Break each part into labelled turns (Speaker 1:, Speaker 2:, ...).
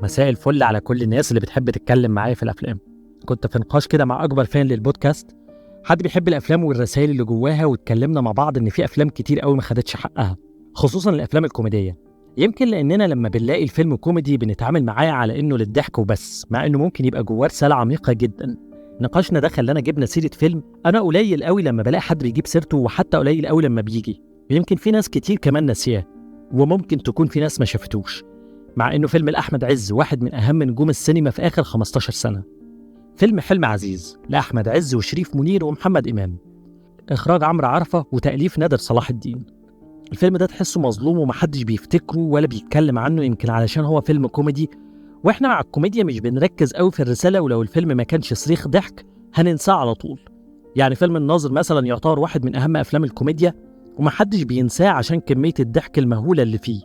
Speaker 1: مساء الفل على كل الناس اللي بتحب تتكلم معايا في الافلام. كنت في نقاش كده مع اكبر فان للبودكاست، حد بيحب الافلام والرسائل اللي جواها، واتكلمنا مع بعض ان في افلام كتير قوي ما خدتش حقها، خصوصا الافلام الكوميديه. يمكن لاننا لما بنلاقي الفيلم كوميدي بنتعامل معاه على انه للضحك وبس، مع انه ممكن يبقى جواه رساله عميقه جدا. نقاشنا ده خلانا جبنا سيره فيلم انا قليل قوي لما بلاقي حد بيجيب سيرته، وحتى قليل قوي لما بيجي، ويمكن في ناس كتير كمان ناسياه، وممكن تكون في ناس ما شافتوش، مع انه فيلم لأحمد عز، واحد من اهم نجوم السينما في اخر 15 سنة. فيلم حلم عزيز لأحمد عز وشريف منير ومحمد إمام، اخراج عمرو عرفة وتأليف نادر صلاح الدين. الفيلم ده تحسه مظلوم ومحدش بيفتكره ولا بيتكلم عنه، يمكن علشان هو فيلم كوميدي، واحنا مع الكوميديا مش بنركز قوي في الرسالة، ولو الفيلم ما كانش صريخ ضحك هننساه على طول. يعني فيلم الناظر مثلا يعتبر واحد من اهم افلام الكوميديا، ومحدش بينساه عشان كمية الضحك المهولة اللي فيه.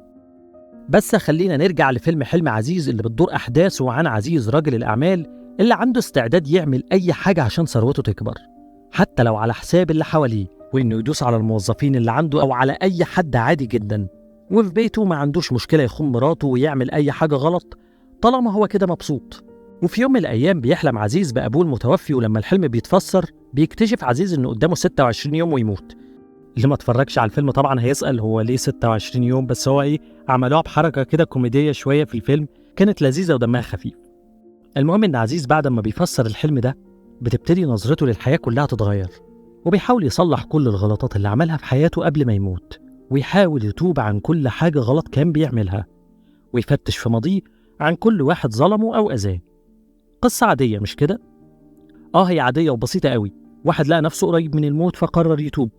Speaker 1: بس خلينا نرجع لفيلم حلم عزيز، اللي بتدور أحداثه عن عزيز راجل الأعمال اللي عنده استعداد يعمل أي حاجة عشان ثروته تكبر، حتى لو على حساب اللي حواليه، وإنه يدوس على الموظفين اللي عنده أو على أي حد عادي جدا. وفي بيته ما عندوش مشكلة يخون مراته ويعمل أي حاجة غلط طالما هو كده مبسوط. وفي يوم من الأيام بيحلم عزيز بأبوه المتوفي، ولما الحلم بيتفسر بيكتشف عزيز إنه قدامه 26 يوم ويموت. اللي ما اتفرجش على الفيلم طبعا هيسأل هو ليه 26 يوم، بس هو عملوها بحركة كده كوميدية شوية في الفيلم، كانت لذيذة ودمها خفيف. المهم ان عزيز بعد ما بيفسر الحلم ده بتبتدي نظرته للحياة كلها تتغير، وبيحاول يصلح كل الغلطات اللي عملها في حياته قبل ما يموت، ويحاول يتوب عن كل حاجة غلط كان بيعملها، ويفتش في ماضيه عن كل واحد ظلمه أو أذاه. قصة عادية مش كده؟ هي عادية وبسيطة قوي، واحد لقى نفسه قريب من الموت فقرر يتوب.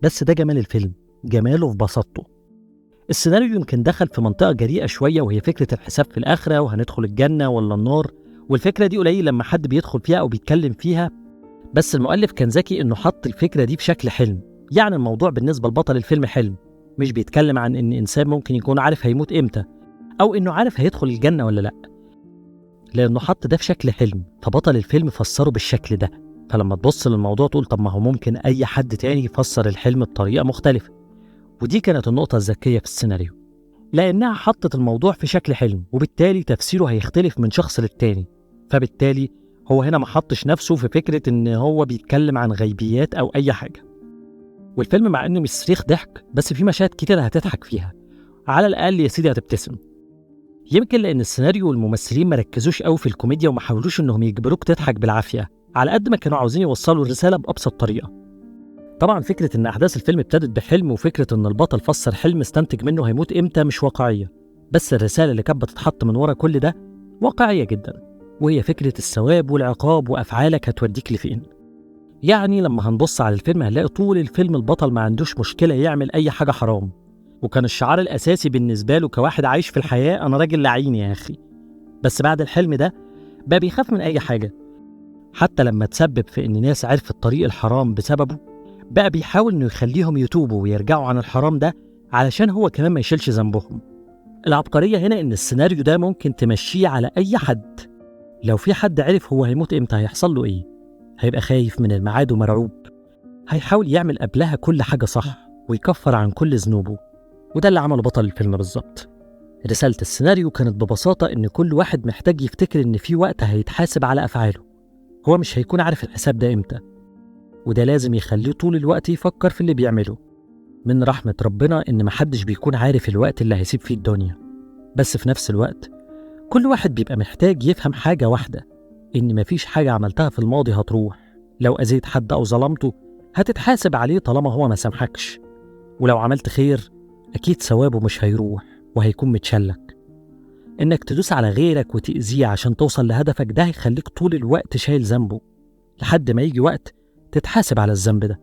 Speaker 1: بس ده جمال الفيلم، جماله في بساطته. السيناريو يمكن دخل في منطقة جريئة شوية، وهي فكرة الحساب في الآخرة وهندخل الجنة ولا النار، والفكرة دي قليل لما حد بيدخل فيها أو بيتكلم فيها. بس المؤلف كان ذكي إنه حط الفكرة دي بشكل حلم، يعني الموضوع بالنسبة لبطل الفيلم حلم، مش بيتكلم عن إن إنسان ممكن يكون عارف هيموت إمتى، أو إنه عارف هيدخل الجنة ولا لأ، لأنه حط ده في شكل حلم، فبطل الفيلم فسره بالشكل ده. فلما تبص للموضوع تقول طب ما هو ممكن أي حد تاني يفسر الحلم بطريقة مختلفة. ودي كانت النقطة الذكية في السيناريو، لأنها حطت الموضوع في شكل حلم، وبالتالي تفسيره هيختلف من شخص للتاني. فبالتالي هو هنا ما حطش نفسه في فكرة إن هو بيتكلم عن غيبيات أو أي حاجة. والفيلم مع إنه مش صريخ ضحك، بس في مشاهد كتير هتضحك فيها، على الأقل يا سيدي هتبتسم. يمكن لأن السيناريو والممثلين ما ركزوش قوي في الكوميديا، وما حاولوش إنهم يجبروك تضحك بالعافية، على قد ما كانوا عاوزين يوصلوا الرسالة بأبسط طريقة. طبعا فكرة إن أحداث الفيلم ابتدت بحلم، وفكرة إن البطل فسر حلم استنتج منه هيموت إمتى مش واقعية، بس الرسالة اللي كانت بتتحط من ورا كل ده واقعية جدا، وهي فكرة الثواب والعقاب وأفعالك هتوديك لفين. يعني لما هنبص على الفيلم هنلاقي طول الفيلم البطل ما عندوش مشكلة يعمل أي حاجة حرام، وكان الشعار الأساسي بالنسبة له كواحد عايش في الحياة أنا راجل لعين يا أخي. بس بعد الحلم ده بقى بيخاف من أي حاجة، حتى لما تسبب في إن ناس عرفت الطريق الحرام بسببه بقى بيحاول إنه يخليهم يتوبوا ويرجعوا عن الحرام ده علشان هو كمان ما يشيلش ذنبهم. العبقرية هنا إن السيناريو ده ممكن تمشيه على أي حد. لو في حد عرف هو هيموت إمتى هيحصل له إيه، هيبقى خايف من الميعاد ومرعوب، هيحاول يعمل قبلها كل حاجة صح ويكفر عن كل ذنوبه. وده اللي عمله بطل الفيلم بالظبط. رسالة السيناريو كانت ببساطة إن كل واحد محتاج يفتكر إن في وقت هيتحاسب على أفعاله، هو مش هيكون عارف الحساب ده إمتى، وده لازم يخليه طول الوقت يفكر في اللي بيعمله. من رحمة ربنا إن محدش بيكون عارف الوقت اللي هيسيب فيه الدنيا، بس في نفس الوقت كل واحد بيبقى محتاج يفهم حاجة واحدة، إن مفيش حاجة عملتها في الماضي هتروح. لو أذيت حد أو ظلمته هتتحاسب عليه طالما هو ما سامحكش، ولو عملت خير أكيد ثوابه مش هيروح وهيكون متشلك. إنك تدوس على غيرك وتأذيه عشان توصل لهدفك ده هيخليك طول الوقت شايل ذنبه، لحد ما يجي وقت تتحاسب على الذنب ده.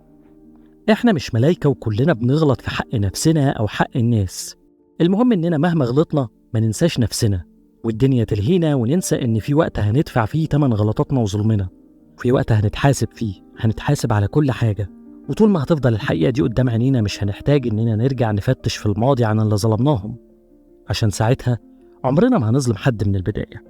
Speaker 1: إحنا مش ملايكة وكلنا بنغلط في حق نفسنا أو حق الناس، المهم إننا مهما غلطنا ما ننساش نفسنا، والدنيا تلهينا وننسى إن في وقت هندفع فيه تمن غلطاتنا وظلمنا، وفي وقت هنتحاسب فيه، هنتحاسب على كل حاجة. وطول ما هتفضل الحقيقة دي قدام عينينا مش هنحتاج إننا نرجع نفتش في الماضي عن اللي ظلمناهم، عشان ساعتها عمرنا ما هنظلم حد من البداية.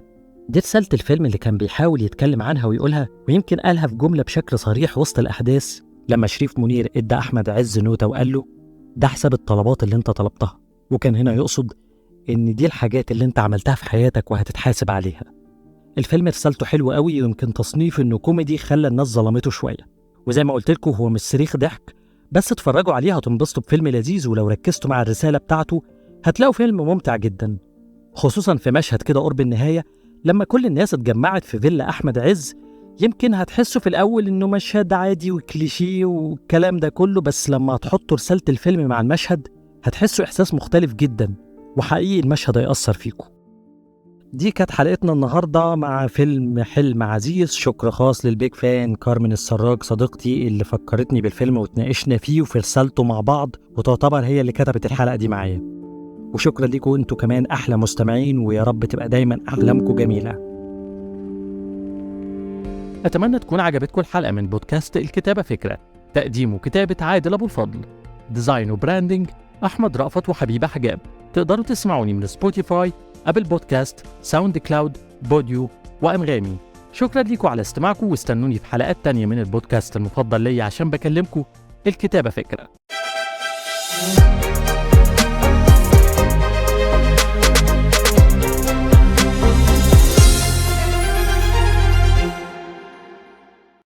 Speaker 1: دي رسالة الفيلم اللي كان بيحاول يتكلم عنها ويقولها، ويمكن قالها في جملة بشكل صريح وسط الأحداث لما شريف منير ادى أحمد عز نوتة وقال له ده حساب الطلبات اللي انت طلبتها، وكان هنا يقصد إن دي الحاجات اللي أنت عملتها في حياتك وهتتحاسب عليها. الفيلم رسالته حلوة قوي، ويمكن تصنيف إنه كوميدي خلى الناس ظلمته شوية، وزي ما قلت لكم هو مش صريخ ضحك، بس اتفرجوا عليه هتنبسطوا بفيلم لذيذ، ولو ركزتوا مع الرسالة بتاعته هتلاقوا فيلم ممتع جدا، خصوصا في مشهد كده قرب النهاية لما كل الناس اتجمعت في فيلا أحمد عز. يمكن هتحسوا في الأول إنه مشهد عادي وكليشيه والكلام ده كله، بس لما هتحطوا رسالة الفيلم مع المشهد هتحسوا إحساس مختلف جدا، وحقيقي المشهد هيأثر فيكم. دي كانت حلقتنا النهاردة مع فيلم حلم عزيز. شكر خاص للبيج فان كارمن السراج صديقتي اللي فكرتني بالفيلم وتناقشنا فيه وفي رسالته مع بعض، وتعتبر هي اللي كتبت الحلقة دي معايا. وشكرا ليكم انتوا كمان أحلى مستمعين، ويا رب تبقى دايما أحلامكم جميلة. أتمنى تكون عجبتكم الحلقة من بودكاست الكتابة فكرة، تقديم وكتابة عادل أبو الفضل، ديزاين وبراندنج أحمد رأفت وحبيبة حجاب. تقدروا تسمعوني من سبوتيفاي، أبل بودكاست، ساوند كلاود، بوديو وأنغامي. شكرا لكم على استماعكم، واستنوني في حلقات تانية من البودكاست المفضل لي عشان بكلمكم الكتابة فكرة.